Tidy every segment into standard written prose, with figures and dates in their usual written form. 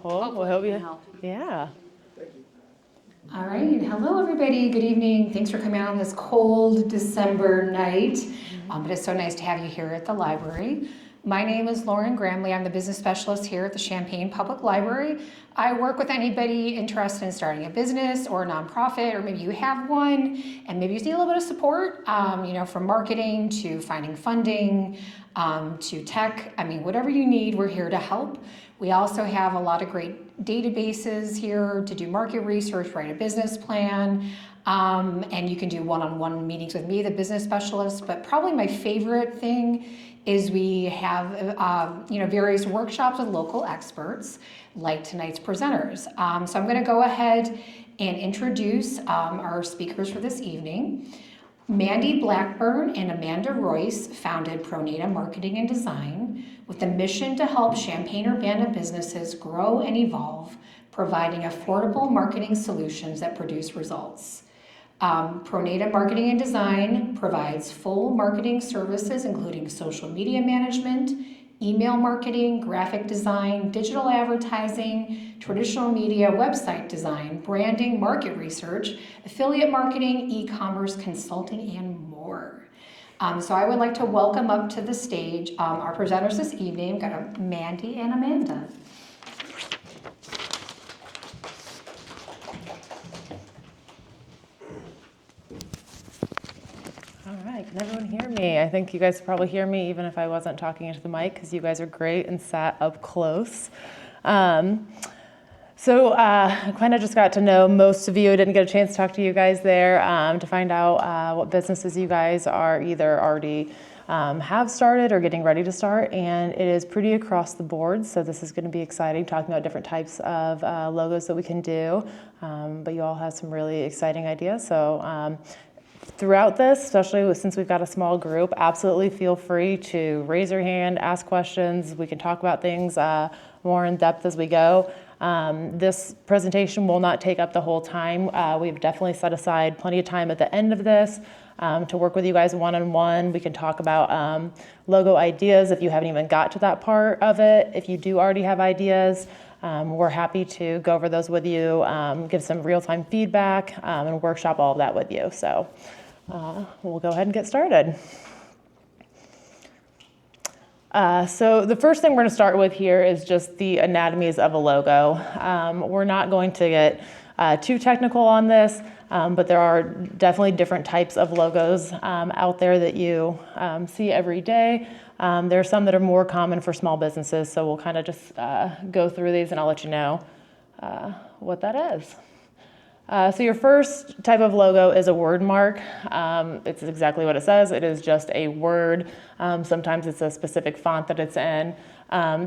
Well, we'll help you. Yeah. All right, hello everybody, good evening. Thanks for coming out on this cold December night. But it's so nice to have you here at the library. My name is Lauren Gramley. I'm the business specialist here at the Champaign Public Library. I work with anybody interested in starting a business or a nonprofit, or maybe you have one and maybe you need a little bit of support, from marketing to finding funding, to tech. Whatever you need, we're here to help. We also have a lot of great databases here to do market research, write a business plan, and you can do one-on-one meetings with me, the business specialist. But probably my favorite thing is we have various workshops with local experts, like tonight's presenters. So I'm going to go ahead and introduce our speakers for this evening. Mandy Blackburn and Amanda Royse founded Pronata Marketing and Design with the mission to help Champaign-Urbana businesses grow and evolve, providing affordable marketing solutions that produce results. Pronata Marketing and Design provides full marketing services, including social media management, email marketing, graphic design, digital advertising, traditional media, website design, branding, market research, affiliate marketing, e-commerce, consulting, and more. So I would like to welcome up to the stage our presenters this evening. We've got Mandy and Amanda. All right, can everyone hear me? I think you guys probably hear me even if I wasn't talking into the mic, because you guys are great and sat up close. So I kind of just got to know most of you. I didn't get a chance to talk to you guys there to find out what businesses you guys are either already have started or getting ready to start, and it is pretty across the board. So this is going to be exciting, talking about different types of logos that we can do, but you all have some really exciting ideas. So throughout this, especially since we've got a small group, absolutely feel free to raise your hand, ask questions. We can talk about things more in depth as we go. This presentation will not take up the whole time. We've definitely set aside plenty of time at the end of this to work with you guys one-on-one. We can talk about logo ideas if you haven't even got to that part of it. If you do already have ideas, we're happy to go over those with you, give some real-time feedback, and workshop all of that with you. So we'll go ahead and get started. So the first thing we're going to start with here is just the anatomies of a logo. We're not going to get too technical on this, but there are definitely different types of logos out there that you see every day. There are some that are more common for small businesses, so we'll kind of just go through these and I'll let you know what that is. So your first type of logo is a word mark. It's exactly what it says. It is just a word. Sometimes it's a specific font that it's in.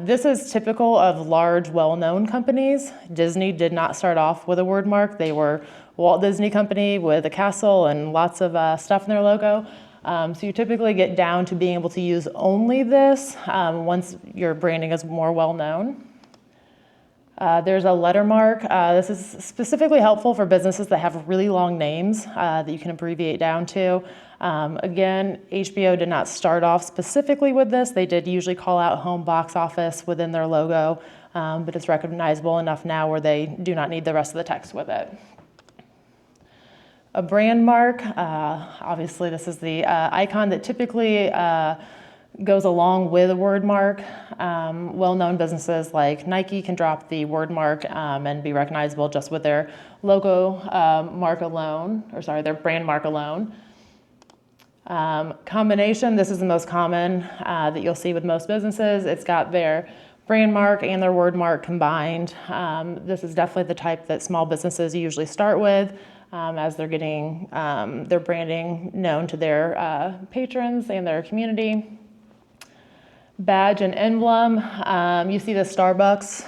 This is typical of large, well-known companies. Disney did not start off with a word mark. They were Walt Disney Company with a castle and lots of stuff in their logo. So you typically get down to being able to use only this once your branding is more well-known. There's a letter mark. This is specifically helpful for businesses that have really long names that you can abbreviate down to. Again, HBO did not start off specifically with this. They did usually call out home box office within their logo, but it's recognizable enough now where they do not need the rest of the text with it. A brand mark, obviously this is the icon that typically goes along with a word mark. Well-known businesses like Nike can drop the word mark and be recognizable just with their logo mark alone, their brand mark alone. Combination, this is the most common that you'll see with most businesses. It's got their brand mark and their word mark combined. This is definitely the type that small businesses usually start with as they're getting their branding known to their patrons and their community. Badge and emblem, you see the Starbucks,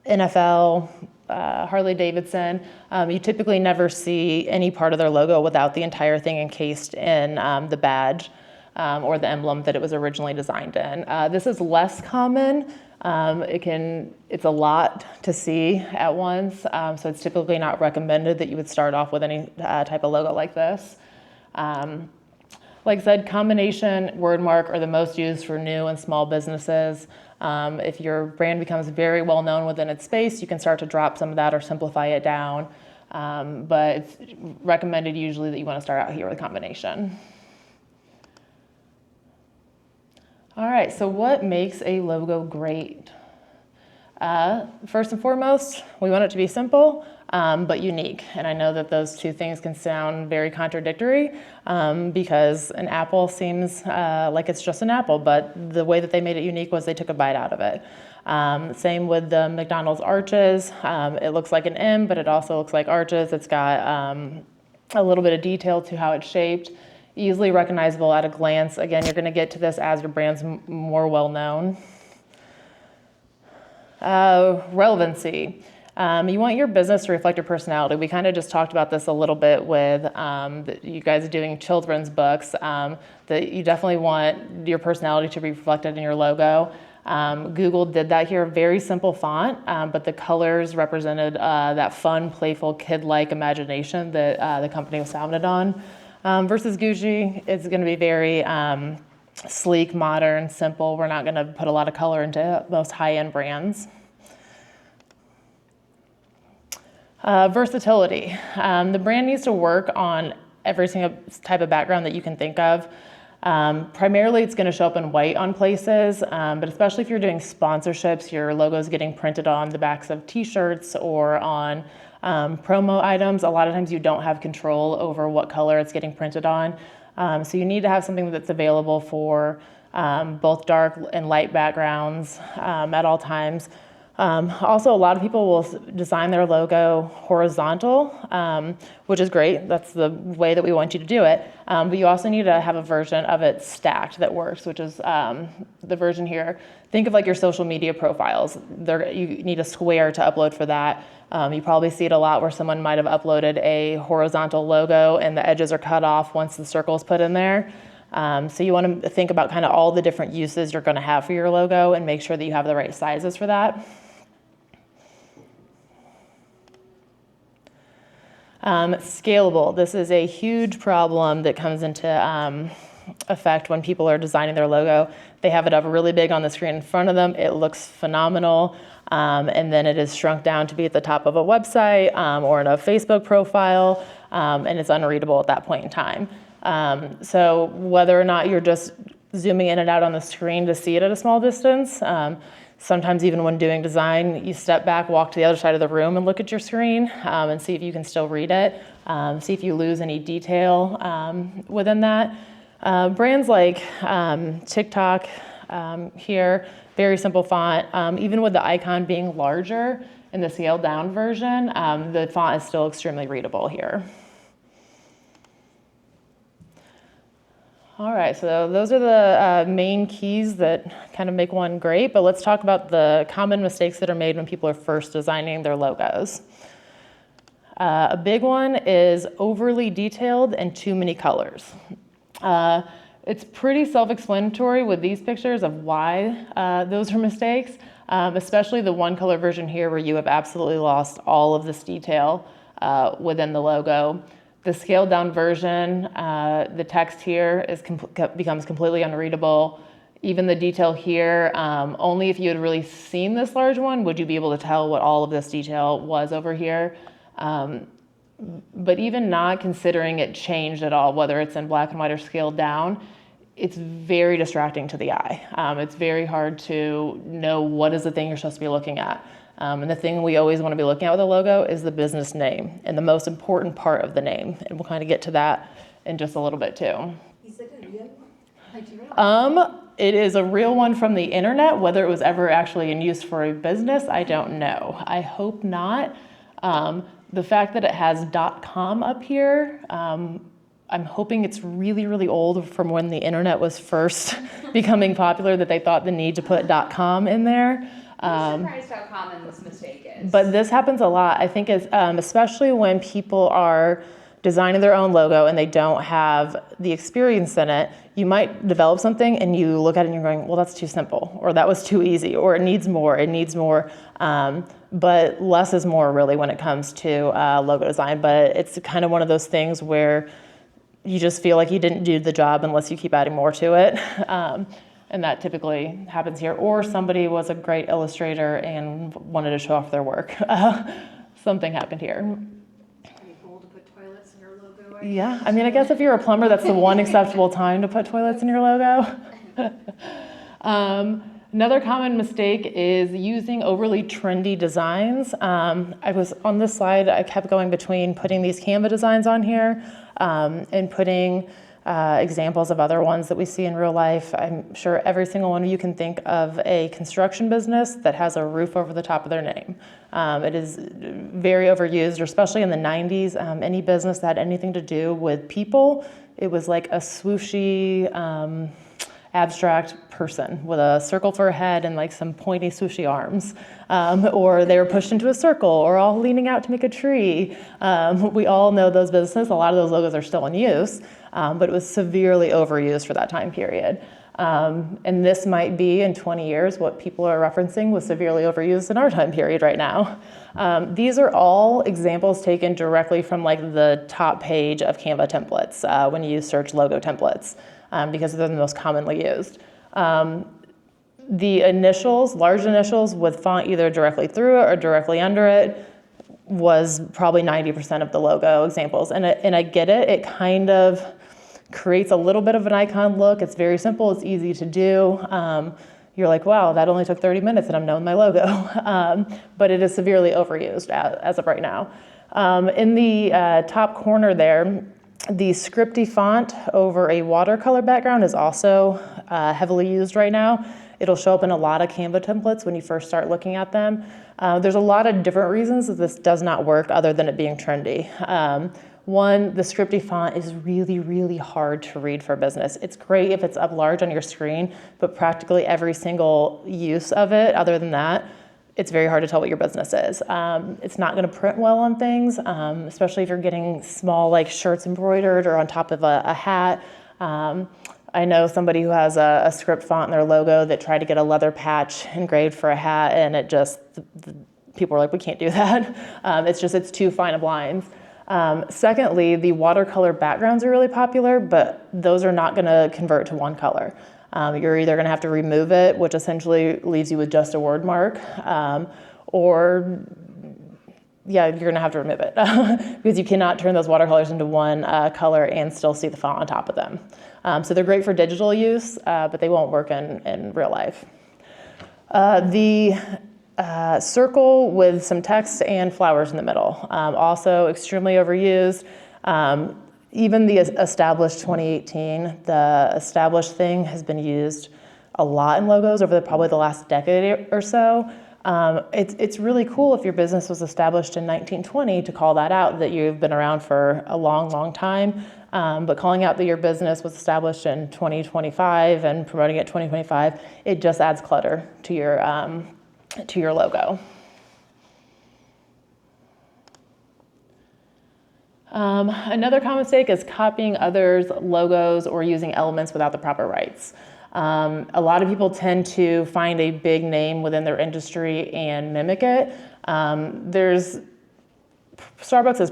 NFL, Harley Davidson. You typically never see any part of their logo without the entire thing encased in the badge or the emblem that it was originally designed in. This is less common. It's a lot to see at once, so it's typically not recommended that you would start off with any type of logo like this. Like I said, combination word mark are the most used for new and small businesses. If your brand becomes very well known within its space, you can start to drop some of that or simplify it down. But it's recommended usually that you want to start out here with a combination. All right, so what makes a logo great? First and foremost, we want it to be simple, but unique. And I know that those two things can sound very contradictory because an apple seems like it's just an apple, but the way that they made it unique was they took a bite out of it. Same with the McDonald's arches. It looks like an M, but it also looks like arches. It's got a little bit of detail to how it's shaped, easily recognizable at a glance. Again, you're going to get to this as your brand's more well known. Relevancy. You want your business to reflect your personality. We kind of just talked about this a little bit with you guys doing children's books, that you definitely want your personality to be reflected in your logo. Google did that here, very simple font, but the colors represented that fun, playful, kid-like imagination that the company was founded on. Versus Gucci, it's going to be very sleek, modern, simple. We're not going to put a lot of color into most high-end brands. Versatility. The brand needs to work on every single type of background that you can think of. Primarily, it's going to show up in white on places, but especially if you're doing sponsorships, your logo is getting printed on the backs of t-shirts or on promo items. A lot of times you don't have control over what color it's getting printed on. So you need to have something that's available for both dark and light backgrounds at all times. Also, a lot of people will design their logo horizontal, which is great. That's the way that we want you to do it. But you also need to have a version of it stacked that works, which is the version here. Think of like your social media profiles. You need a square to upload for that. You probably see it a lot where someone might have uploaded a horizontal logo and the edges are cut off once the circle is put in there. So you want to think about kind of all the different uses you're going to have for your logo and make sure that you have the right sizes for that. Scalable. This is a huge problem that comes into effect when people are designing their logo. They have it up really big on the screen in front of them. It looks phenomenal. And then it is shrunk down to be at the top of a website or in a Facebook profile, and it's unreadable at that point in time. So whether or not you're just zooming in and out on the screen to see it at a small distance, sometimes even when doing design, you step back, walk to the other side of the room and look at your screen and see if you can still read it, see if you lose any detail within that. Brands like TikTok here, very simple font. Even with the icon being larger in the scaled down version, the font is still extremely readable here. All right, so those are the main keys that kind of make one great, but let's talk about the common mistakes that are made when people are first designing their logos. A big one is overly detailed and too many colors. It's pretty self-explanatory with these pictures of why those are mistakes, especially the one color version here where you have absolutely lost all of this detail within the logo. The scaled down version, the text here becomes completely unreadable. Even the detail here, only if you had really seen this large one would you be able to tell what all of this detail was over here. But even not considering it changed at all, whether it's in black and white or scaled down, it's very distracting to the eye. It's very hard to know what is the thing you're supposed to be looking at. And the thing we always want to be looking at with a logo is the business name and the most important part of the name. And we'll kind of get to that in just a little bit too. Is it a real one? It is a real one from the internet. Whether it was ever actually in use for a business, I don't know. I hope not. The fact that it has .com up here, I'm hoping it's really, really old from when the internet was first becoming popular, that they thought the need to put .com in there. I'm surprised how common this mistake is. But this happens a lot. I think it's especially when people are designing their own logo and they don't have the experience in it. You might develop something and you look at it and you're going, well, that's too simple, or that was too easy, or it needs more. But less is more really when it comes to logo design. But it's kind of one of those things where you just feel like you didn't do the job unless you keep adding more to it. And that typically happens here. Or somebody was a great illustrator and wanted to show off their work. Something happened here. Pretty cool to put toilets in your logo. Yeah, I mean, I guess if you're a plumber, that's the one acceptable time to put toilets in your logo. Another common mistake is using overly trendy designs. I was on this slide, I kept going between putting these Canva designs on here and putting examples of other ones that we see in real life. I'm sure every single one of you can think of a construction business that has a roof over the top of their name. It is very overused, especially in the 90s. Any business that had anything to do with people, it was like a swooshy, abstract person with a circle for a head and like some pointy swooshy arms. Or they were pushed into a circle or all leaning out to make a tree. We all know those businesses. A lot of those logos are still in use, but it was severely overused for that time period. And this might be in 20 years what people are referencing was severely overused in our time period right now. These are all examples taken directly from like the top page of Canva templates when you search logo templates. Because they're the most commonly used. The initials, large initials with font either directly through it or directly under it was probably 90% of the logo examples. And I get it, it kind of creates a little bit of an icon look. It's very simple, it's easy to do. You're like, wow, that only took 30 minutes and I'm done with my logo. But it is severely overused as of right now. In the top corner there, the scripty font over a watercolor background is also heavily used right now. It'll show up in a lot of Canva templates when you first start looking at them. There's a lot of different reasons that this does not work other than it being trendy. One, the scripty font is really, really hard to read for business. It's great if it's up large on your screen, but practically every single use of it, other than that, it's very hard to tell what your business is. It's not gonna print well on things, especially if you're getting small like shirts embroidered or on top of a hat. I know somebody who has a script font in their logo that tried to get a leather patch engraved for a hat, and it just, people are like, we can't do that. It's too fine of lines. Secondly, the watercolor backgrounds are really popular, but those are not gonna convert to one color. You're either going to have to remove it, which essentially leaves you with just a word mark, or yeah, you're going to have to remove it because you cannot turn those watercolors into one color and still see the font on top of them. So they're great for digital use, but they won't work in real life. The circle with some text and flowers in the middle, also extremely overused. Even the established 2018, the established thing has been used a lot in logos over probably the last decade or so. It's really cool if your business was established in 1920 to call that out, that you've been around for a long, long time. But calling out that your business was established in 2025 and promoting it 2025, it just adds clutter to your logo. Another common mistake is copying others' logos or using elements without the proper rights. A lot of people tend to find a big name within their industry and mimic it. Starbucks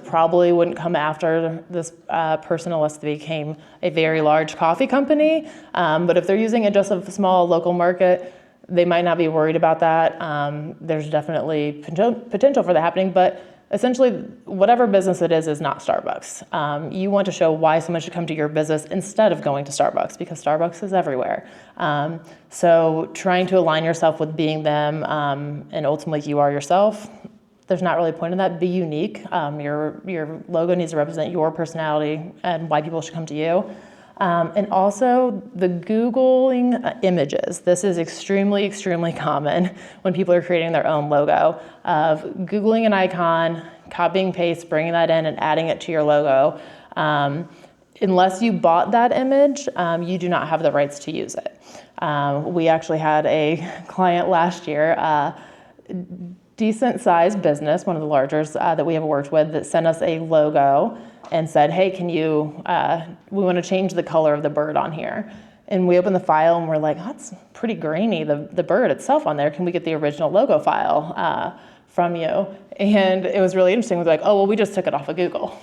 probably wouldn't come after this person unless they became a very large coffee company. But if they're using it just a small local market, they might not be worried about that. There's definitely potential for that happening, but essentially, whatever business it is not Starbucks. You want to show why someone should come to your business instead of going to Starbucks, because Starbucks is everywhere. So trying to align yourself with being them, and ultimately you are yourself, there's not really a point in that. Be unique. Your logo needs to represent your personality and why people should come to you. And also the Googling images. This is extremely, extremely common when people are creating their own logo, of Googling an icon, copying, paste, bringing that in and adding it to your logo. Unless you bought that image, you do not have the rights to use it. We actually had a client last year, decent sized business, one of the largest that we have worked with, that sent us a logo and said, hey, we want to change the color of the bird on here. And we opened the file and we're like, oh, that's pretty grainy, the bird itself on there. Can we get the original logo file from you? And it was really interesting. We were like, oh, well, we just took it off of Google.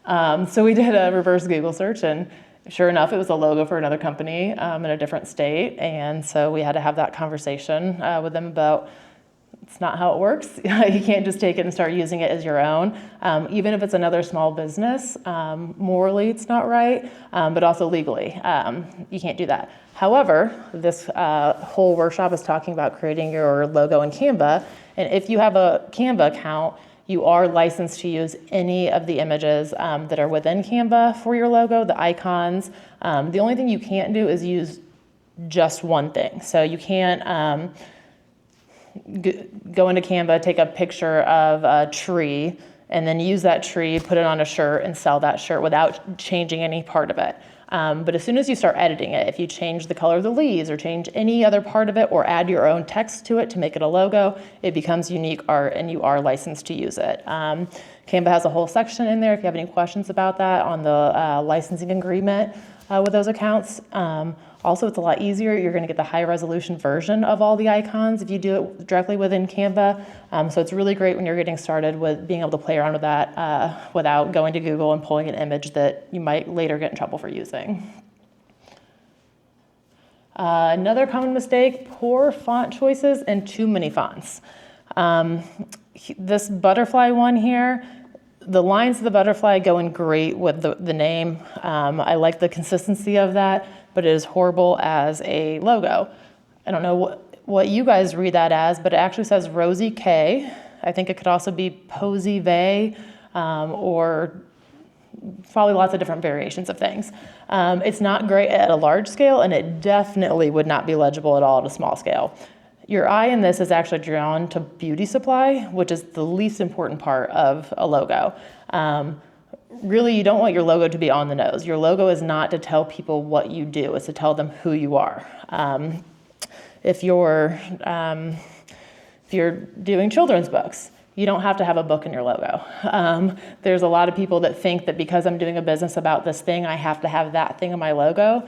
So we did a reverse Google search, and sure enough, it was a logo for another company in a different state. And so we had to have that conversation with them about it's not how it works. You can't just take it and start using it as your own. Even if it's another small business, morally it's not right, but also legally, you can't do that. However, this whole workshop is talking about creating your logo in Canva. And if you have a Canva account, you are licensed to use any of the images that are within Canva for your logo, the icons. The only thing you can't do is use just one thing. So you can't go into Canva, take a picture of a tree, and then use that tree, put it on a shirt, and sell that shirt without changing any part of it. But as soon as you start editing it, if you change the color of the leaves or change any other part of it or add your own text to it to make it a logo, it becomes unique art and you are licensed to use it. Canva has a whole section in there if you have any questions about that on the licensing agreement with those accounts. Also, it's a lot easier. You're going to get the high resolution version of all the icons if you do it directly within Canva. So it's really great when you're getting started with being able to play around with that without going to Google and pulling an image that you might later get in trouble for using. Another common mistake, poor font choices and too many fonts. This butterfly one here, the lines of the butterfly go in great with the name. I like the consistency of that, but it is horrible as a logo. I don't know what you guys read that as, but it actually says Rosie K. I think it could also be Posy Vey, or probably lots of different variations of things. It's not great at a large scale, and it definitely would not be legible at all at a small scale. Your eye in this is actually drawn to beauty supply, which is the least important part of a logo. Really, you don't want your logo to be on the nose. Your logo is not to tell people what you do, it's to tell them who you are. If you're doing children's books, you don't have to have a book in your logo. There's a lot of people that think that because I'm doing a business about this thing, I have to have that thing in my logo.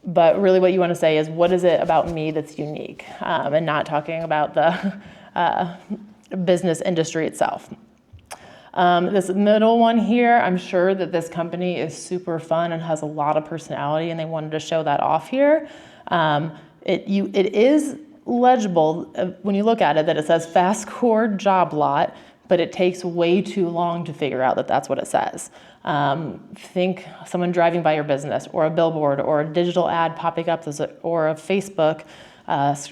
But really what you want to say is, what is it about me that's unique? And not talking about the business industry itself. This middle one here, I'm sure that this company is super fun and has a lot of personality, and they wanted to show that off here. It is legible when you look at it that it says fast core job lot, but it takes way too long to figure out that that's what it says. Think someone driving by your business, or a billboard, or a digital ad popping up, or a Facebook.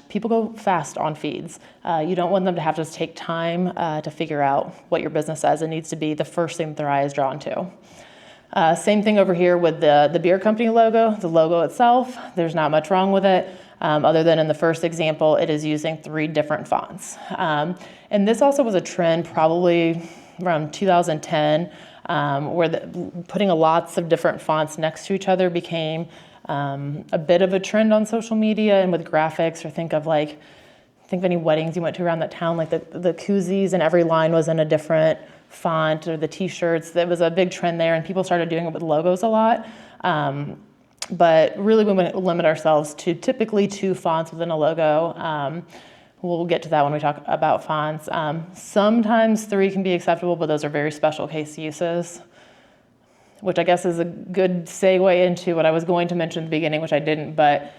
People go fast on feeds. You don't want them to have to take time to figure out what your business says. It needs to be the first thing that their eye is drawn to. Same thing over here with the beer company logo. The logo itself, there's not much wrong with it, other than in the first example, it is using 3 different fonts. And this also was a trend probably around 2010, where putting lots of different fonts next to each other became a bit of a trend on social media and with graphics, or think of any weddings you went to around that town, like the koozies and every line was in a different font, or the t-shirts. That was a big trend there, and people started doing it with logos a lot. But really we want to limit ourselves to typically 2 fonts within a logo. We'll get to that when we talk about fonts. Sometimes 3 can be acceptable, but those are very special case uses, which I guess is a good segue into what I was going to mention at the beginning, which I didn't, but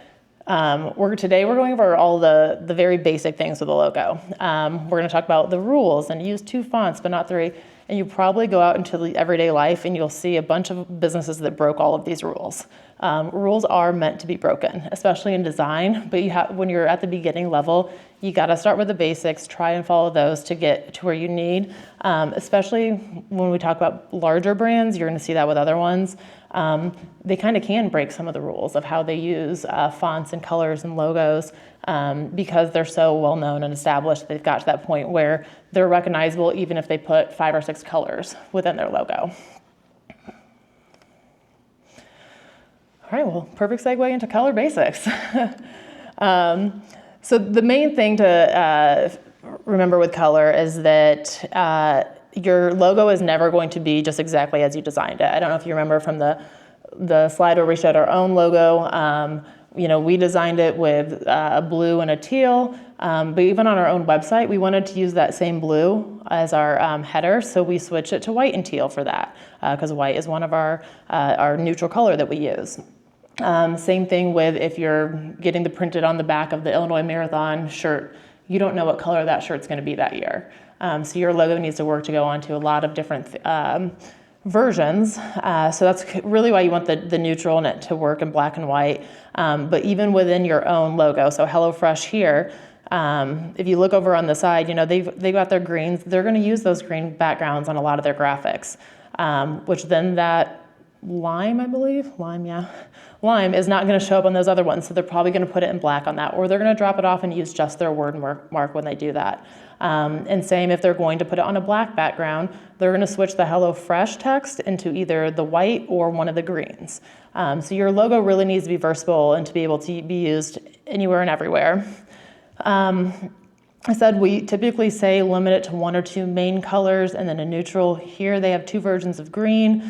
today we're going over all the very basic things with a logo. We're going to talk about the rules and use 2 fonts, but not 3. And you probably go out into the everyday life and you'll see a bunch of businesses that broke all of these rules. Rules are meant to be broken, especially in design, but when you're at the beginning level, you got to start with the basics, try and follow those to get to where you need. Especially when we talk about larger brands, you're going to see that with other ones. They kind of can break some of the rules of how they use fonts and colors and logos because they're so well known and established. They've got to that point where they're recognizable even if they put 5 or 6 colors within their logo. All right, well, perfect segue into color basics. So the main thing to remember with color is that your logo is never going to be just exactly as you designed it. I don't know if you remember from the slide where we showed our own logo. We designed it with a blue and a teal. But even on our own website, we wanted to use that same blue as our header, so we switched it to white and teal for that, because white is one of our neutral color that we use. Same thing with if you're getting the printed on the back of the Illinois Marathon shirt, you don't know what color that shirt's going to be that year. So your logo needs to work to go onto a lot of different versions. So that's really why you want the neutral and it to work in black and white. But even within your own logo, so HelloFresh here, if you look over on the side, you know, they've got their greens. They're going to use those green backgrounds on a lot of their graphics, which then that lime, I believe, lime is not going to show up on those other ones. So they're probably going to put it in black on that, or they're going to drop it off and use just their word mark when they do that. And same if they're going to put it on a black background, they're going to switch the HelloFresh text into either the white or one of the greens. So your logo really needs to be versatile and to be able to be used anywhere and everywhere. I said we typically say limit it to 1 or 2 main colors and then a neutral. Here they have 2 versions of green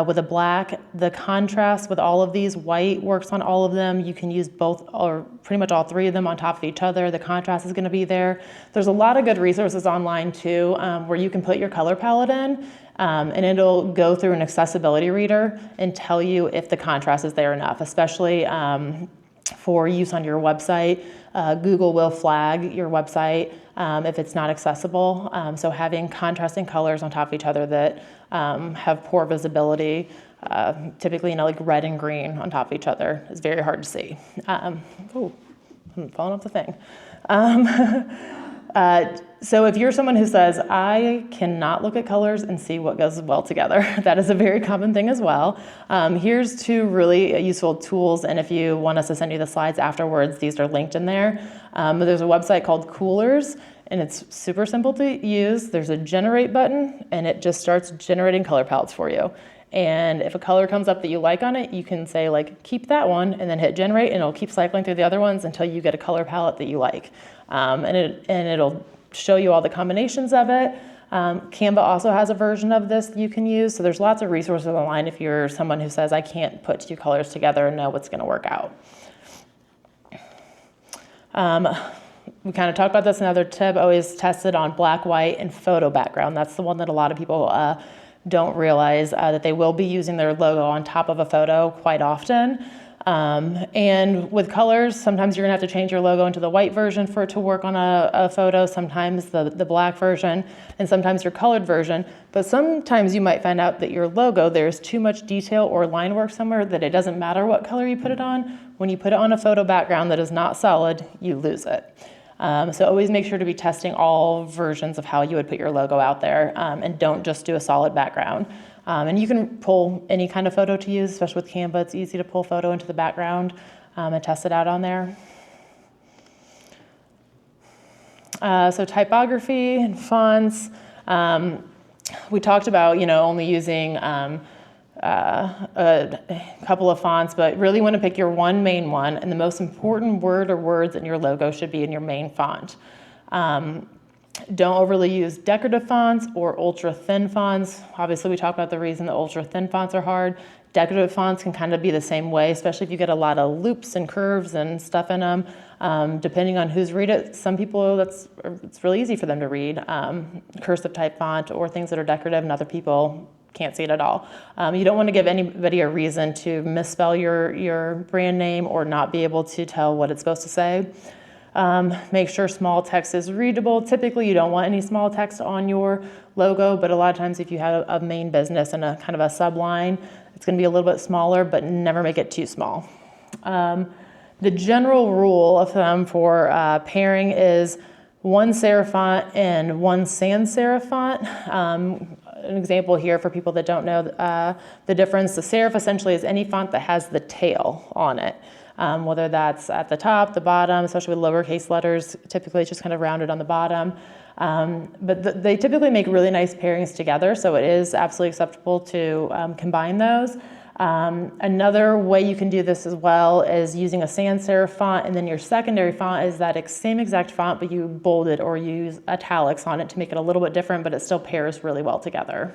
with a black. The contrast with all of these, white works on all of them. You can use both or pretty much all 3 of them on top of each other. The contrast is going to be there. There's a lot of good resources online too where you can put your color palette in and it'll go through an accessibility reader and tell you if the contrast is there enough, especially for use on your website. Google will flag your website if it's not accessible. So having contrasting colors on top of each other that have poor visibility, typically, you know, like red and green on top of each other is very hard to see. I'm falling off the thing. So if you're someone who says, I cannot look at colors and see what goes well together, that is a very common thing as well. Here's 2 really useful tools, and if you want us to send you the slides afterwards, these are linked in there. There's a website called Coolers, and it's super simple to use. There's a generate button, and it just starts generating color palettes for you. And if a color comes up that you like on it, you can say like, keep that one, and then hit generate, and it'll keep cycling through the other ones until you get a color palette that you like. And it'll show you all the combinations of it. Canva also has a version of this that you can use. So there's lots of resources online if you're someone who says, I can't put 2 colors together and know what's going to work out. We kind of talked about this. Another tip, always test it on black, white, and photo background. That's the one that a lot of people don't realize that they will be using their logo on top of a photo quite often. And with colors, sometimes you're gonna have to change your logo into the white version for it to work on a photo, sometimes the black version, and sometimes your colored version. But sometimes you might find out that your logo, there's too much detail or line work somewhere that it doesn't matter what color you put it on. When you put it on a photo background that is not solid, you lose it. So always make sure to be testing all versions of how you would put your logo out there, and don't just do a solid background. And you can pull any kind of photo to use, especially with Canva. It's easy to pull photo into the background and test it out on there. So typography and fonts. We talked about, you know, only using a couple of fonts, but really want to pick your one main one, and the most important word or words in your logo should be in your main font. Don't overly use decorative fonts or ultra thin fonts. Obviously, we talked about the reason the ultra thin fonts are hard. Decorative fonts can kind of be the same way, especially if you get a lot of loops and curves and stuff in them. Depending on who's read it, some people it's really easy for them to read cursive type font or things that are decorative, and other people can't see it at all. You don't want to give anybody a reason to misspell your brand name or not be able to tell what it's supposed to say. Make sure small text is readable. Typically, you don't want any small text on your logo, but a lot of times if you have a main business and a kind of a subline, it's going to be a little bit smaller, but never make it too small. The general rule of thumb for pairing is 1 serif font and 1 sans serif font. An example here for people that don't know the difference. The serif essentially is any font that has the tail on it. Whether that's at the top, the bottom, especially with lowercase letters, typically it's just kind of rounded on the bottom. But they typically make really nice pairings together, so it is absolutely acceptable to combine those. Another way you can do this as well is using a sans serif font, and then your secondary font is that same exact font, but you bold it or use italics on it to make it a little bit different, but it still pairs really well together.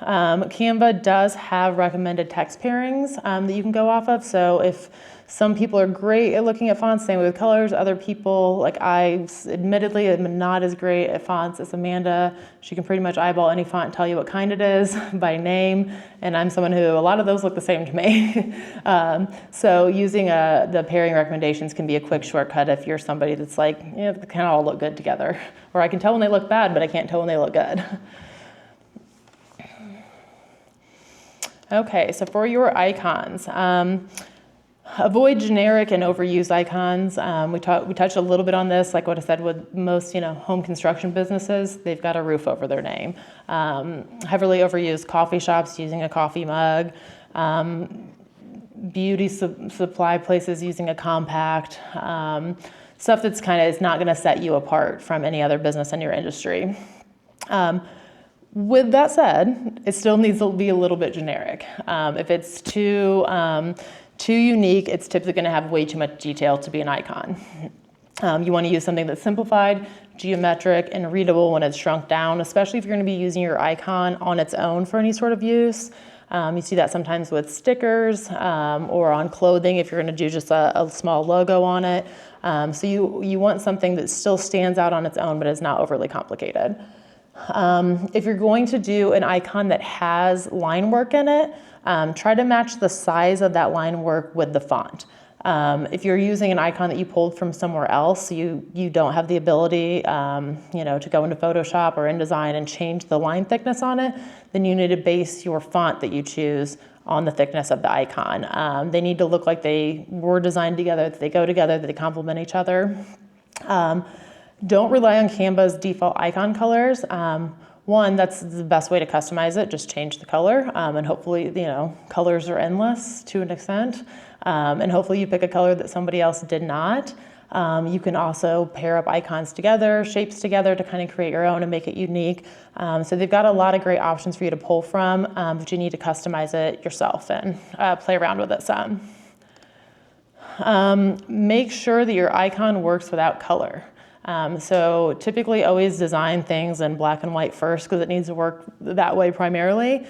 Canva does have recommended text pairings that you can go off of. So if Some people are great at looking at fonts, same with colors. Other people, like I admittedly am not as great at fonts as Amanda. She can pretty much eyeball any font and tell you what kind it is by name. And I'm someone who, a lot of those look the same to me. So using the pairing recommendations can be a quick shortcut if you're somebody that's like, yeah, they kind of all look good together. Or I can tell when they look bad, but I can't tell when they look good. Okay, so for your icons, avoid generic and overused icons. We touched a little bit on this, like what I said with most, home construction businesses, they've got a roof over their name. Heavily overused coffee shops using a coffee mug. Beauty supply places using a compact. Stuff that's is not gonna set you apart from any other business in your industry. With that said, it still needs to be a little bit generic. If it's too unique, it's typically going to have way too much detail to be an icon. You want to use something that's simplified, geometric, and readable when it's shrunk down, especially if you're going to be using your icon on its own for any sort of use. You see that sometimes with stickers or on clothing if you're going to do just a small logo on it. So you want something that still stands out on its own but is not overly complicated. If you're going to do an icon that has line work in it, try to match the size of that line work with the font. If you're using an icon that you pulled from somewhere else, you don't have the ability, to go into Photoshop or InDesign and change the line thickness on it, then you need to base your font that you choose on the thickness of the icon. They need to look like they were designed together, that they go together, that they complement each other. Don't rely on Canva's default icon colors. One, that's the best way to customize it, just change the color, and hopefully, colors are endless to an extent, and hopefully you pick a color that somebody else did not. You can also pair up icons together, shapes together to kind of create your own and make it unique. So they've got a lot of great options for you to pull from, but you need to customize it yourself and play around with it some. Make sure that your icon works without color. So typically always design things in black and white first because it needs to work that way primarily.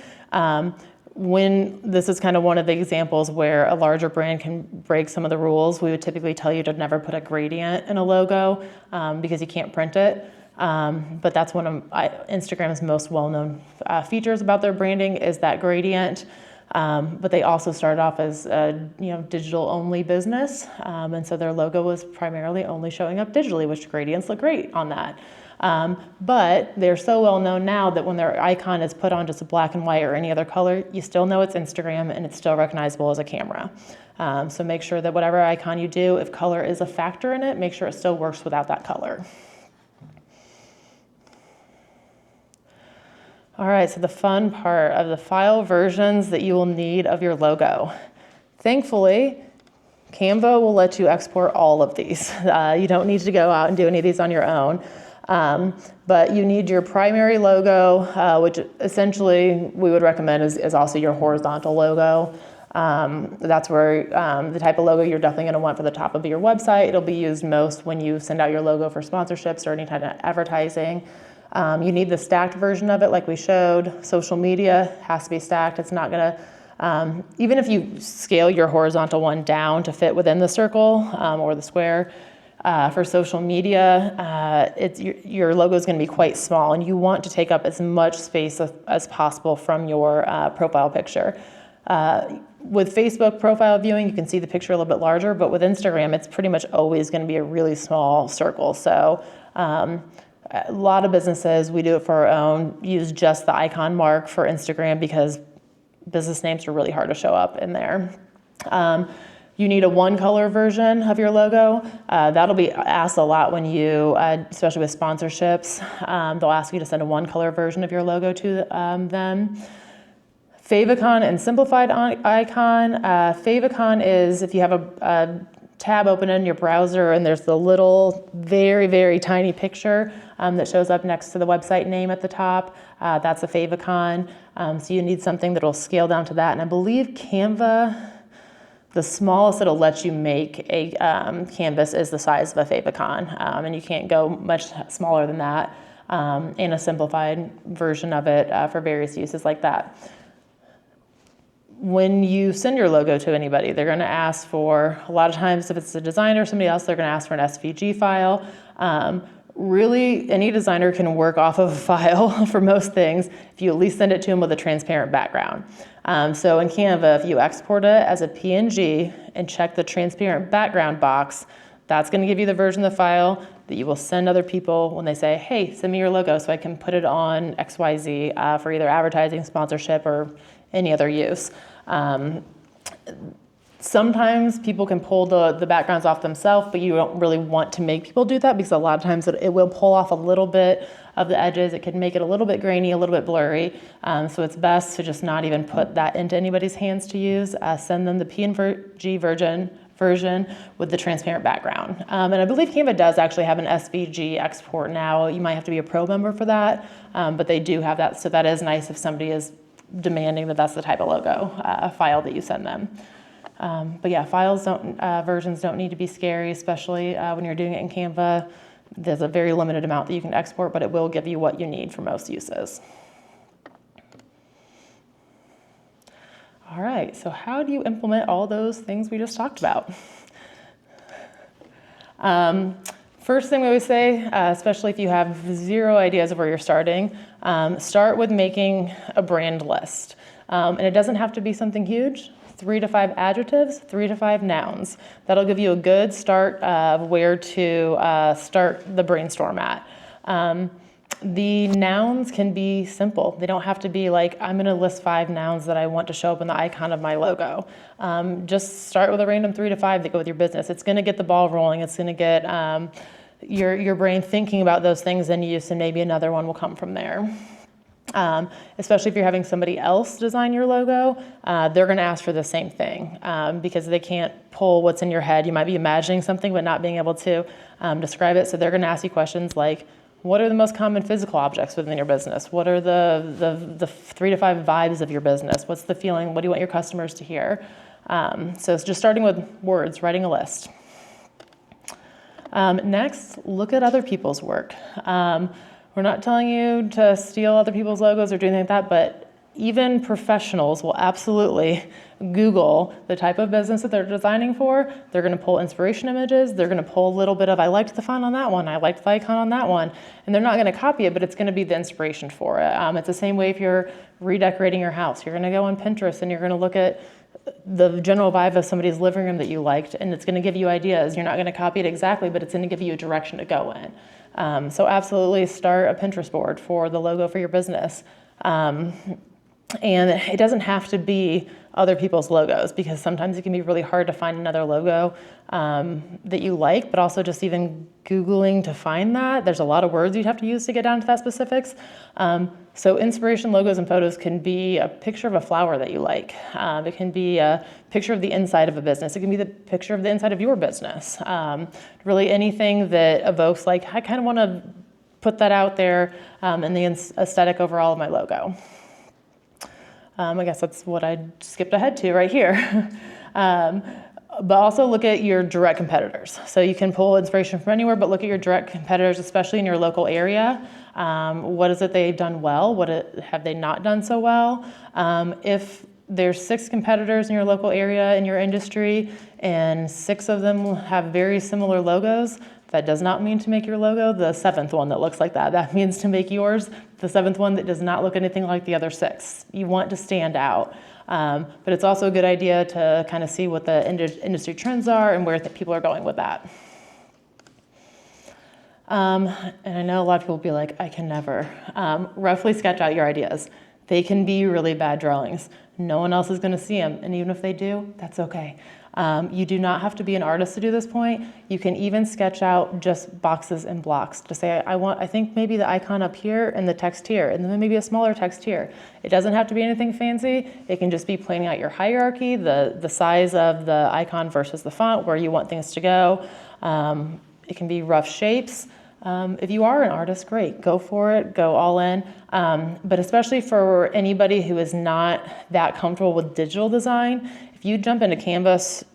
When this is kind of one of the examples where a larger brand can break some of the rules, we would typically tell you to never put a gradient in a logo because you can't print it. But that's one of Instagram's most well-known features about their branding is that gradient. But they also started off as a digital-only business, and so their logo was primarily only showing up digitally, which gradients look great on that. But they're so well known now that when their icon is put on just a black and white or any other color, you still know it's Instagram and it's still recognizable as a camera. So make sure that whatever icon you do, if color is a factor in it, make sure it still works without that color. All right, so the fun part of the file versions that you will need of your logo. Thankfully, Canva will let you export all of these. You don't need to go out and do any of these on your own. But you need your primary logo, which essentially we would recommend is also your horizontal logo. That's where the type of logo you're definitely going to want for the top of your website. It'll be used most when you send out your logo for sponsorships or any kind of advertising. You need the stacked version of it like we showed. Social media has to be stacked. It's not going to, even if you scale your horizontal one down to fit within the circle or the square, for social media, your logo is going to be quite small and you want to take up as much space as possible from your profile picture. With Facebook profile viewing, you can see the picture a little bit larger, but with Instagram, it's pretty much always going to be a really small circle. So a lot of businesses, we do it for our own, use just the icon mark for Instagram because business names are really hard to show up in there. You need a one color version of your logo. That'll be asked a lot when you, especially with sponsorships, they'll ask you to send a one color version of your logo to them. Favicon and simplified icon. Favicon is if you have a tab open in your browser and there's the little very, very tiny picture that shows up next to the website name at the top. That's a favicon. So you need something that'll scale down to that. And I believe Canva, the smallest it'll let you make a canvas is the size of a favicon. And you can't go much smaller than that in a simplified version of it for various uses like that. when you send your logo to anybody, they're going to ask for, a lot of times if it's a designer or somebody else, they're going to ask for an SVG file. Really, any designer can work off of a file for most things if you at least send it to them with a transparent background. So in Canva, if you export it as a PNG and check the transparent background box, that's going to give you the version of the file that you will send other people when they say, hey, send me your logo so I can put it on XYZ for either advertising, sponsorship, or any other use. Sometimes people can pull the backgrounds off themselves, but you don't really want to make people do that because a lot of times it will pull off a little bit of the edges. It can make it a little bit grainy, a little bit blurry. So it's best to just not even put that into anybody's hands to use. Send them the PNG version with the transparent background. And I believe Canva does actually have an SVG export now. You might have to be a pro member for that, but they do have that. So that is nice if somebody is demanding that that's the type of logo file that you send them. But yeah, versions don't need to be scary, especially when you're doing it in Canva. There's a very limited amount that you can export, but it will give you what you need for most uses. All right, so how do you implement all those things we just talked about? First thing we always say, especially if you have zero ideas of where you're starting, start with making a brand list. And it doesn't have to be something huge. 3 to 5 adjectives, 3 to 5 nouns. That'll give you a good start of where to start the brainstorm at. The nouns can be simple. They don't have to be like, I'm gonna list 5 nouns that I want to show up in the icon of my logo. Just start with a random 3 to 5 that go with your business. It's gonna get the ball rolling. It's gonna get your brain thinking about those things in use, and maybe another one will come from there. Especially if you're having somebody else design your logo, they're going to ask for the same thing because they can't pull what's in your head. You might be imagining something but not being able to describe it. So they're going to ask you questions like, what are the most common physical objects within your business? What are the 3 to 5 vibes of your business? What's the feeling? What do you want your customers to hear? So it's just starting with words, writing a list. Next, look at other people's work. We're not telling you to steal other people's logos or do anything like that, but even professionals will absolutely Google the type of business that they're designing for. They're going to pull inspiration images. They're going to pull a little bit of, I liked the font on that one. I liked the icon on that one. And they're not going to copy it, but it's going to be the inspiration for it. It's the same way if you're redecorating your house. You're going to go on Pinterest and you're going to look at the general vibe of somebody's living room that you liked, and it's going to give you ideas. You're not going to copy it exactly, but it's going to give you a direction to go in. So absolutely start a Pinterest board for the logo for your business. And it doesn't have to be other people's logos because sometimes it can be really hard to find another logo that you like, but also just even Googling to find that. There's a lot of words you'd have to use to get down to that specifics. So inspiration logos and photos can be a picture of a flower that you like. It can be a picture of the inside of a business. It can be the picture of the inside of your business. Really anything that evokes like, I kind of want to put that out there in the aesthetic overall of my logo. I guess that's what I skipped ahead to right here. But also look at your direct competitors. So you can pull inspiration from anywhere, but look at your direct competitors, especially in your local area. What is it they've done well? What have they not done so well? If there's 6 competitors in your local area in your industry and 6 of them have very similar logos, that does not mean to make your logo the 7th one that looks like that. That means to make yours the 7th one that does not look anything like the other 6. You want to stand out. But it's also a good idea to kind of see what the industry trends are and where people are going with that. And I know a lot of people will be like, I can never. Roughly sketch out your ideas. They can be really bad drawings. No one else is going to see them. And even if they do, that's okay. You do not have to be an artist to do this point. You can even sketch out just boxes and blocks to say, I think maybe the icon up here and the text here, and then maybe a smaller text here. It doesn't have to be anything fancy. It can just be planning out your hierarchy, the size of the icon versus the font, where you want things to go. It can be rough shapes. If you are an artist, great, go for it, go all in. But especially for anybody who is not that comfortable with digital design, if you jump into Canvas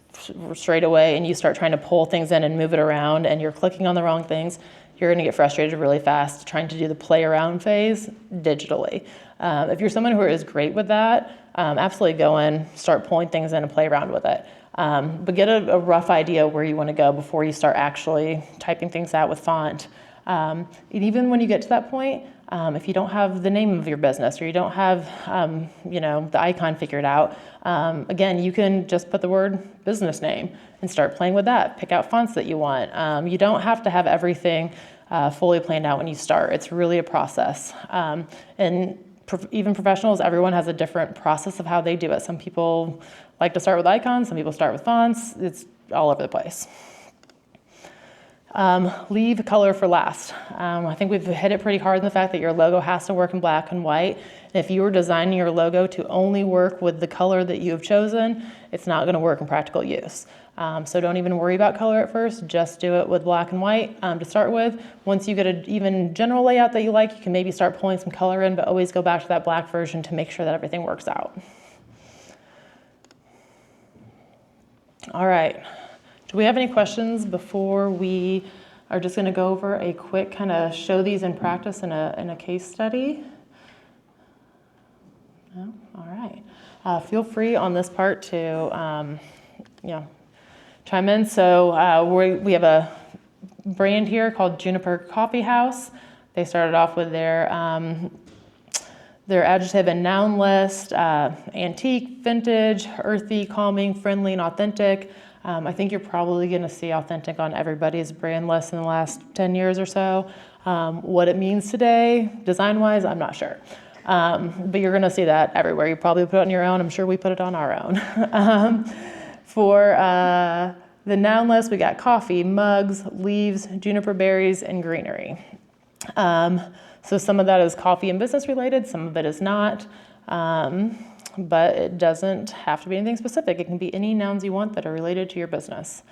straight away and you start trying to pull things in and move it around and you're clicking on the wrong things, you're going to get frustrated really fast trying to do the play around phase digitally. If you're someone who is great with that, absolutely go in, start pulling things in and play around with it. But get a rough idea where you want to go before you start actually typing things out with font. And even when you get to that point, if you don't have the name of your business or you don't have, the icon figured out, again, you can just put the word business name and start playing with that. Pick out fonts that you want. You don't have to have everything fully planned out when you start. It's really a process. And even professionals, everyone has a different process of how they do it. Some people like to start with icons. Some people start with fonts. It's all over the place. Leave color for last. I think we've hit it pretty hard in the fact that your logo has to work in black and white. And if you were designing your logo to only work with the color that you have chosen, it's not going to work in practical use. So don't even worry about color at first. Just do it with black and white to start with. Once you get an even general layout that you like, you can maybe start pulling some color in, but always go back to that black version to make sure that everything works out. All right. Do we have any questions before we are just going to go over a quick kind of show these in practice in a case study? No? All right. Feel free on this part to chime in. So we have a brand here called Juniper Coffee House. They started off with their adjective and noun list, antique, vintage, earthy, calming, friendly, and authentic. I think you're probably going to see authentic on everybody's brand list in the last 10 years or so. What it means today, design-wise, I'm not sure. But you're going to see that everywhere. You probably put it on your own. I'm sure we put it on our own. For the noun list, we got coffee, mugs, leaves, juniper berries, and greenery. So some of that is coffee and business related, some of it is not, but it doesn't have to be anything specific. It can be any nouns you want that are related to your business.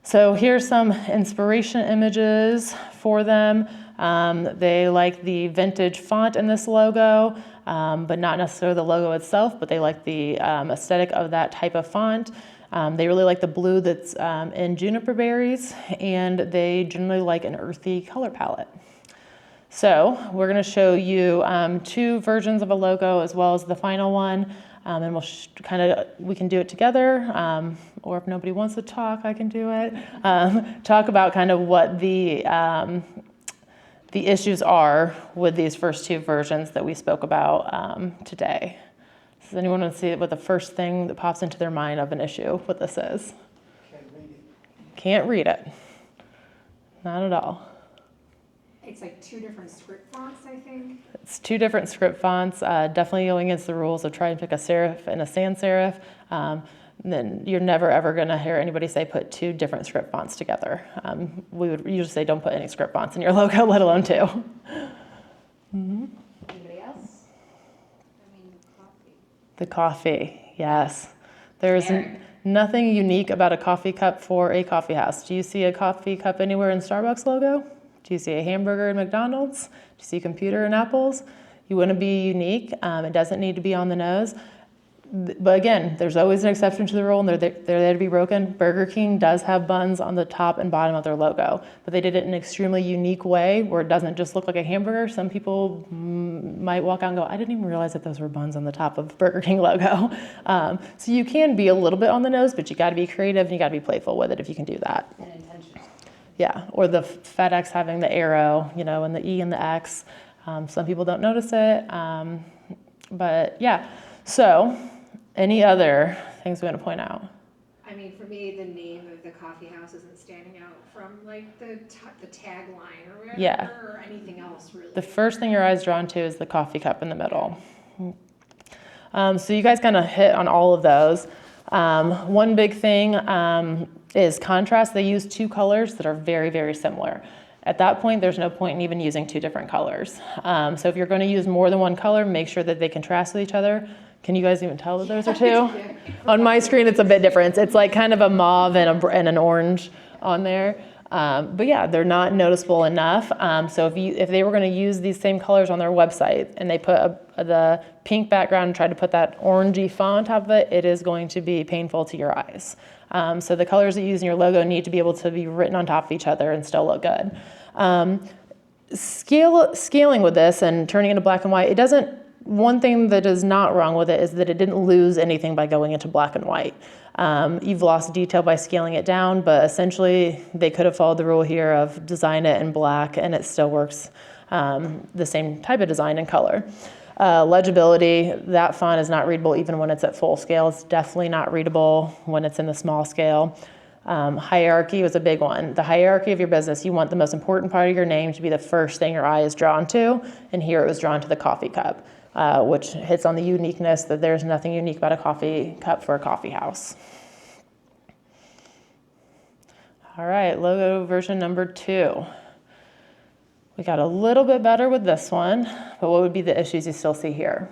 So here's some inspiration images for them. They like the vintage font in this logo, but not necessarily the logo itself, but they like the aesthetic of that type of font. They really like the blue that's in juniper berries, and they generally like an earthy color palette. So we're going to show you two versions of a logo as well as the final one, and we can do it together, or if nobody wants to talk, I can do it. Talk about kind of what the issues are with these first two versions that we spoke about today. Does anyone want to see what the first thing that pops into their mind of an issue, what this is? Can't read it. Can't read it. Not at all. It's like two different script fonts, I think. It's two different script fonts, definitely going against the rules of trying to pick a serif and a sans serif. Then you're never ever going to hear anybody say put two different script fonts together. We would usually say don't put any script fonts in your logo, let alone two. Mm-hmm. Anybody else? I mean, coffee. The coffee, yes. There's nothing unique about a coffee cup for a coffee house. Do you see a coffee cup anywhere in Starbucks logo? Do you see a hamburger in McDonald's? Do you see a computer in Apple's? You want to be unique. It doesn't need to be on the nose. But again, there's always an exception to the rule, and they're there to be broken. Burger King does have buns on the top and bottom of their logo, but they did it in an extremely unique way where it doesn't just look like a hamburger. Some people might walk out and go, I didn't even realize that those were buns on the top of Burger King logo. So you can be a little bit on the nose, but you got to be creative and you got to be playful with it if you can do that. And intentional. Yeah, or the FedEx having the arrow, and the E and the X. Some people don't notice it, but yeah. So, any other things we want to point out? I mean, for me, the name of the coffee house isn't standing out from like the tagline or whatever, Yeah. or anything else really. The first thing your eye's drawn to is the coffee cup in the middle. So you guys kind of hit on all of those. One big thing is contrast. They use two colors that are very, very similar. At that point, there's no point in even using two different colors. So if you're going to use more than one color, make sure that they contrast with each other. Can you guys even tell that those are two? Yeah. On my screen, it's a bit different. It's like kind of a mauve and an orange on there. But yeah, they're not noticeable enough. So if they were going to use these same colors on their website and they put the pink background and tried to put that orangey font on top of it, it is going to be painful to your eyes. So the colors that you use in your logo need to be able to be written on top of each other and still look good. Scaling with this and turning into black and white, one thing that is not wrong with it is that it didn't lose anything by going into black and white. You've lost detail by scaling it down, but essentially they could have followed the rule here of design it in black and it still works the same type of design and color. Legibility, that font is not readable even when it's at full scale. It's definitely not readable when it's in the small scale. Hierarchy was a big one. The hierarchy of your business, you want the most important part of your name to be the first thing your eye is drawn to, and here it was drawn to the coffee cup, which hits on the uniqueness that there's nothing unique about a coffee cup for a coffee house. All right, logo version number 2. We got a little bit better with this one, but what would be the issues you still see here?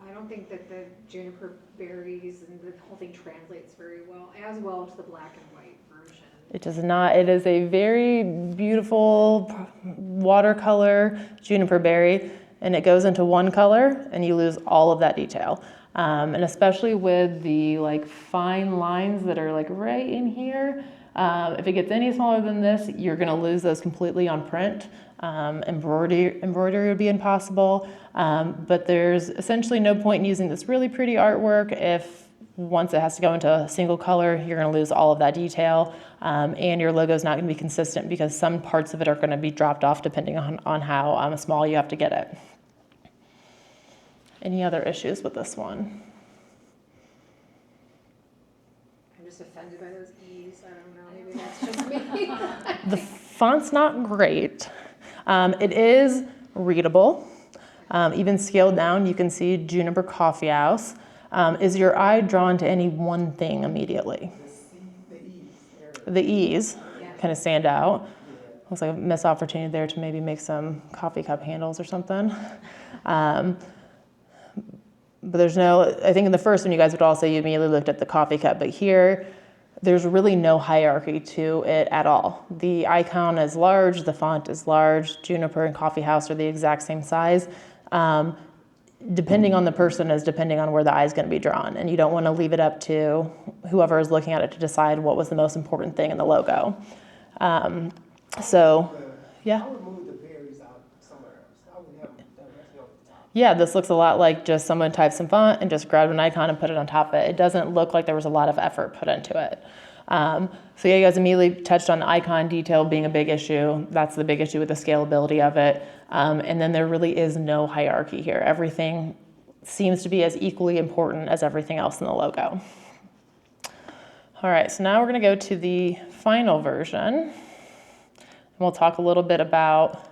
I don't think that the juniper berries and the whole thing translates very well to the black and white version. It does not. It is a very beautiful watercolor juniper berry, and it goes into one color, and you lose all of that detail. And especially with the fine lines that are right in here, if it gets any smaller than this, you're going to lose those completely on print. Embroidery would be impossible, but there's essentially no point in using this really pretty artwork if once it has to go into a single color, you're going to lose all of that detail, and your logo is not going to be consistent because some parts of it are going to be dropped off depending on how small you have to get it. Any other issues with this one? I'm just offended by those E's. I don't know, maybe that's just me. The font's not great. It is readable. Even scaled down, you can see Juniper Coffee House. Is your eye drawn to any one thing immediately? The E's kind of stand out. Looks like a missed opportunity there to maybe make some coffee cup handles or something. But I think in the first one you guys would all say you immediately looked at the coffee cup, but here there's really no hierarchy to it at all. The icon is large, the font is large, Juniper and Coffee House are the exact same size. Depending on the person is depending on where the eye is going to be drawn, and you don't want to leave it up to whoever is looking at it to decide what was the most important thing in the logo. I would move the berries out somewhere else. I would have them directly over the top. Yeah, this looks a lot like just someone typed some font and just grabbed an icon and put it on top of it. It doesn't look like there was a lot of effort put into it. So yeah, you guys immediately touched on the icon detail being a big issue. That's the big issue with the scalability of it. And then there really is no hierarchy here. Everything seems to be as equally important as everything else in the logo. All right, so now we're going to go to the final version. And we'll talk a little bit about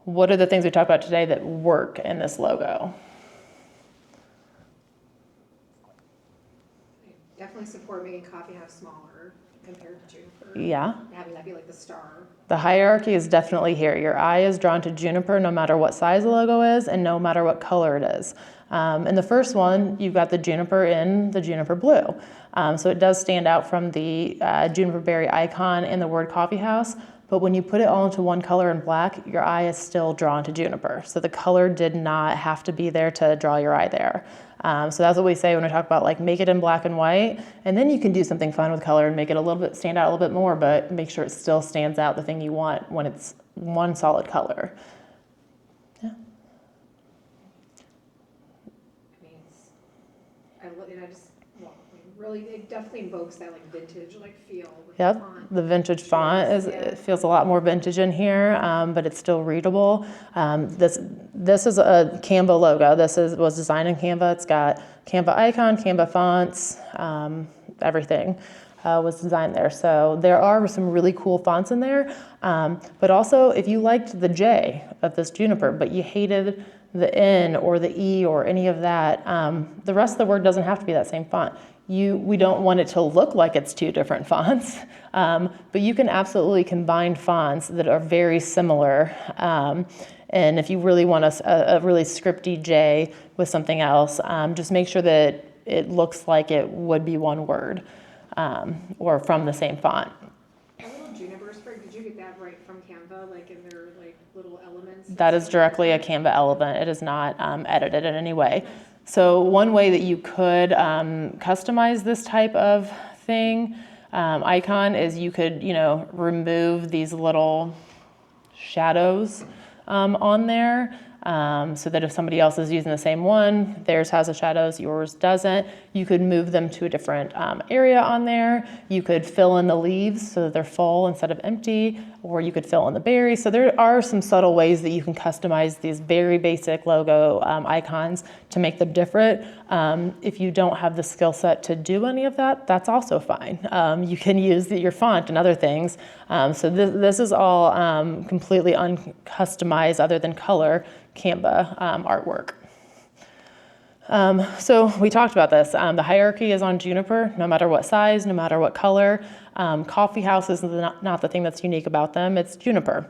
what are the things we talked about today that work in this logo. I definitely support making Coffee House smaller compared to Juniper. Yeah. Having that be like the star. The hierarchy is definitely here. Your eye is drawn to Juniper no matter what size the logo is and no matter what color it is. In the first one, you've got the Juniper in the Juniper blue. So it does stand out from the Juniper berry icon and the word Coffee House. But when you put it all into one color in black, your eye is still drawn to Juniper. So the color did not have to be there to draw your eye there. So that's what we say when we talk about make it in black and white, and then you can do something fun with color and make it a little bit stand out a little bit more, but make sure it still stands out the thing you want when it's one solid color. Yeah. It definitely invokes that vintage feel. With Yep, the font. the vintage font it feels a lot more vintage in here, but it's still readable. This is a Canva logo. Was designed in Canva. It's got Canva icon, Canva fonts, everything was designed there. So there are some really cool fonts in there. But also, if you liked the J of this Juniper, but you hated the N or the E or any of that, the rest of the word doesn't have to be that same font. We don't want it to look like it's two different fonts, but you can absolutely combine fonts that are very similar. And if you really want a really scripty J with something else, just make sure that it looks like it would be one word. or from the same font. A little juniper sprig, did you get that right from Canva, like in their like little elements? That is directly a Canva element. It is not edited in any way. So one way that you could customize this type of thing, icon, is you could, remove these little shadows on there. So that if somebody else is using the same one, theirs has the shadows, yours doesn't. You could move them to a different area on there. You could fill in the leaves so that they're full instead of empty, or you could fill in the berries. So there are some subtle ways that you can customize these very basic logo icons to make them different. If you don't have the skill set to do any of that, that's also fine. You can use your font and other things. So this is all completely uncustomized other than color Canva artwork. So we talked about this. The hierarchy is on Juniper, no matter what size, no matter what color. Coffee house is not the thing that's unique about them. It's Juniper.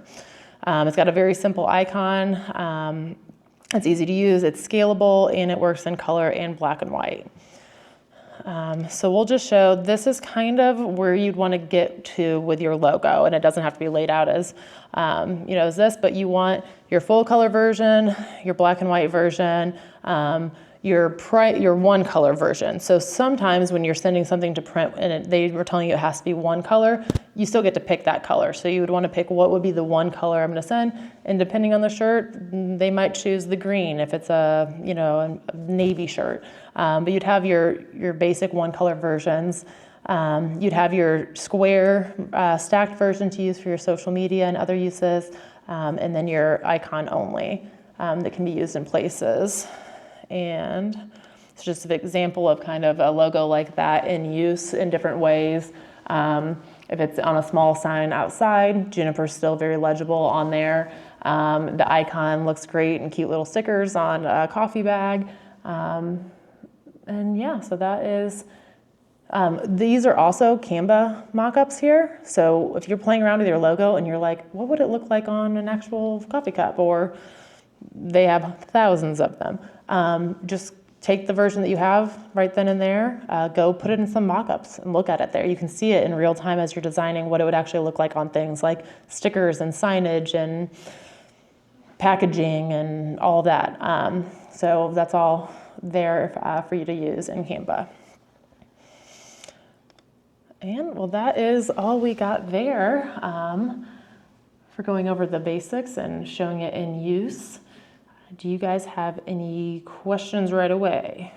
It's got a very simple icon. It's easy to use, it's scalable, and it works in color and black and white. So we'll just show, this is kind of where you'd want to get to with your logo, and it doesn't have to be laid out as, as this, but you want your full color version, your black and white version, your one color version. So sometimes when you're sending something to print and they were telling you it has to be one color, you still get to pick that color. So you would want to pick what would be the one color I'm going to send, and depending on the shirt, they might choose the green if it's a navy shirt. But you'd have your basic one color versions. You'd have your square stacked version to use for your social media and other uses, and then your icon only that can be used in places. And it's just an example of kind of a logo like that in use in different ways. If it's on a small sign outside, Juniper's still very legible on there. The icon looks great and cute little stickers on a coffee bag. And yeah, so that is, these are also Canva mockups here. So if you're playing around with your logo and you're like, what would it look like on an actual coffee cup? Or they have thousands of them. Just take the version that you have right then and there, go put it in some mockups and look at it there. You can see it in real time as you're designing what it would actually look like on things like stickers and signage and packaging and all that. So that's all there for you to use in Canva. And well, that is all we got there for going over the basics and showing it in use. Do you guys have any questions right away?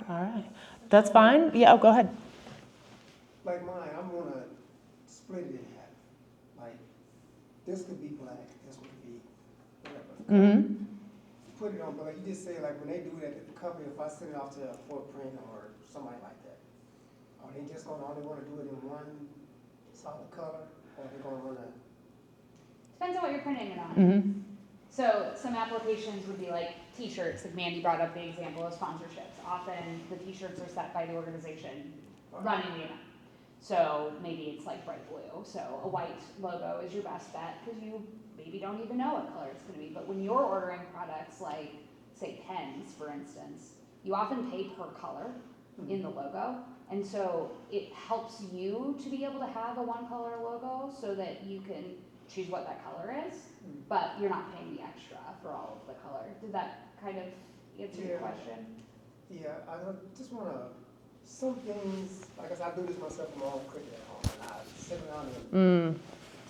All right, that's fine. Yeah, go ahead. Like mine, I'm gonna split it in half. Like, this could be black, this could be whatever. Mm-hmm. Put it on, but like you just say, like when they do it at the company, if I send it off to a footprint or somebody like that, are they just gonna only wanna do it in one solid color, or are they gonna wanna? Depends on what you're printing it on. Mm-hmm. So some applications would be like t-shirts, like Mandy brought up the example of sponsorships. Often the t-shirts are set by the organization running the event. So maybe it's like bright blue. So a white logo is your best bet because you maybe don't even know what color it's going to be. But when you're ordering products like, say, pens, for instance, you often pay per color in the logo. And so it helps you to be able to have a one color logo so that you can choose what that color is, but you're not paying the extra for all of the color. Did that kind of answer your question? Yeah, I just wanna, some things, like I said, I do this myself in my own cricket at home, and I sit around and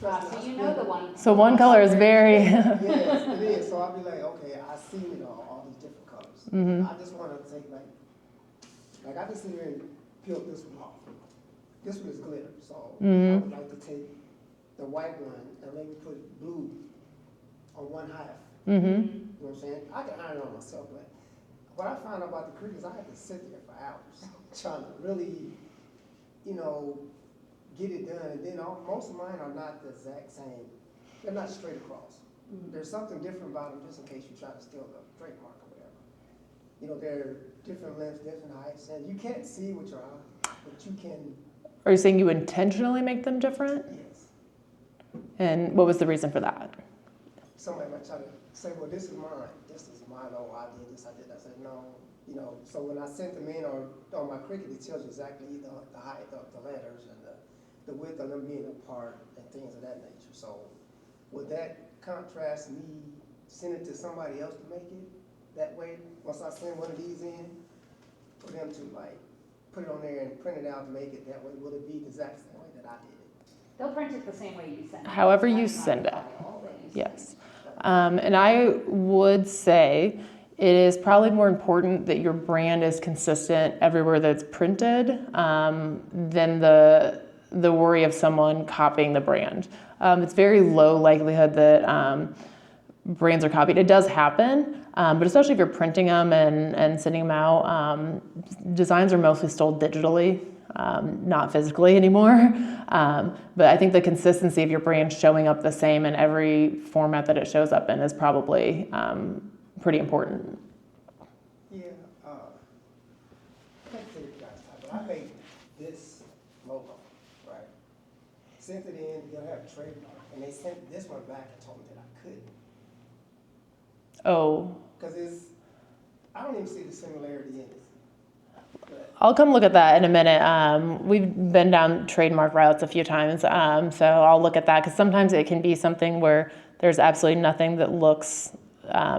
So you know the one. So one color is very. yes, it is. So I'll be like, okay, I see all these different colors. Mm-hmm. I just want to take like I just sit here and peel this one off. This one is glitter, so I would like to take the white one and maybe put blue on one half. Mm-hmm. You know what I'm saying? I can iron it on myself, but what I found out about the crickets, I had to sit there for hours trying to really, get it done. And then most of mine are not the exact same. They're not straight across. There's something different about them, just in case you try to steal the trademark or whatever. They're different lengths, different heights, and you can't see with your eye, but you can. Are you saying you intentionally make them different? Yes. And what was the reason for that? Somebody might try to say, well, this is mine. This is mine. Oh, I did this, I did that. I said, no. You know, so when I sent them in or on my Cricut, it tells you exactly the height of the letters and the width of them being apart and things of that nature. So would that contrast me send it to somebody else to make it that way? Once I send one of these in, for them to like put it on there and print it out and make it that way, will it be the exact same way that I did it? They'll print it the same way you send it. However you Depending on send the it. file that you send. Yes. And I would say it is probably more important that your brand is consistent everywhere that's printed than the worry of someone copying the brand. It's very low likelihood that brands are copied. It does happen, but especially if you're printing them and sending them out, designs are mostly still digitally, not physically anymore. But I think the consistency of your brand showing up the same in every format that it shows up in is probably pretty important. Yeah, I can't figure you guys out, but I made this logo, right? Sent it in, they'll have a trademark, and they sent this one back and told me that I couldn't. Oh, Because I don't even see the similarity in it. But I'll come look at that in a minute. We've been down trademark routes a few times, so I'll look at that because sometimes it can be something where there's absolutely nothing that looks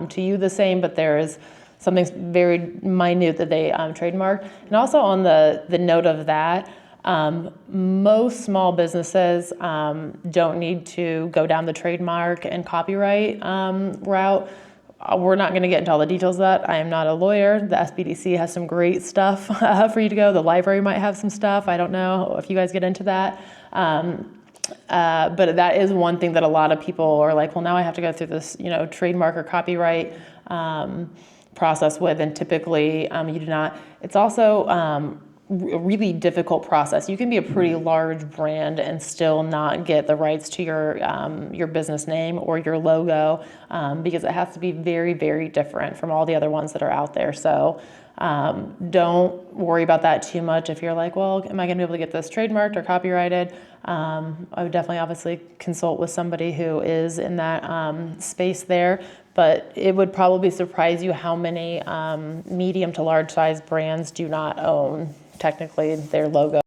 to you the same, but there is something very minute that they trademarked. And also on the note of that, most small businesses don't need to go down the trademark and copyright route. We're not going to get into all the details of that. I am not a lawyer. The SBDC has some great stuff for you to go. The library might have some stuff. I don't know if you guys get into that. But that is one thing that a lot of people are like, well, now I have to go through this, trademark or copyright process with, and typically you do not. It's also a really difficult process. You can be a pretty large brand and still not get the rights to your business name or your logo because it has to be very, very different from all the other ones that are out there. So don't worry about that too much. If you're like, well, am I going to be able to get this trademarked or copyrighted? I would definitely obviously consult with somebody who is in that space there. But it would probably surprise you how many medium to large size brands do not own technically their logo.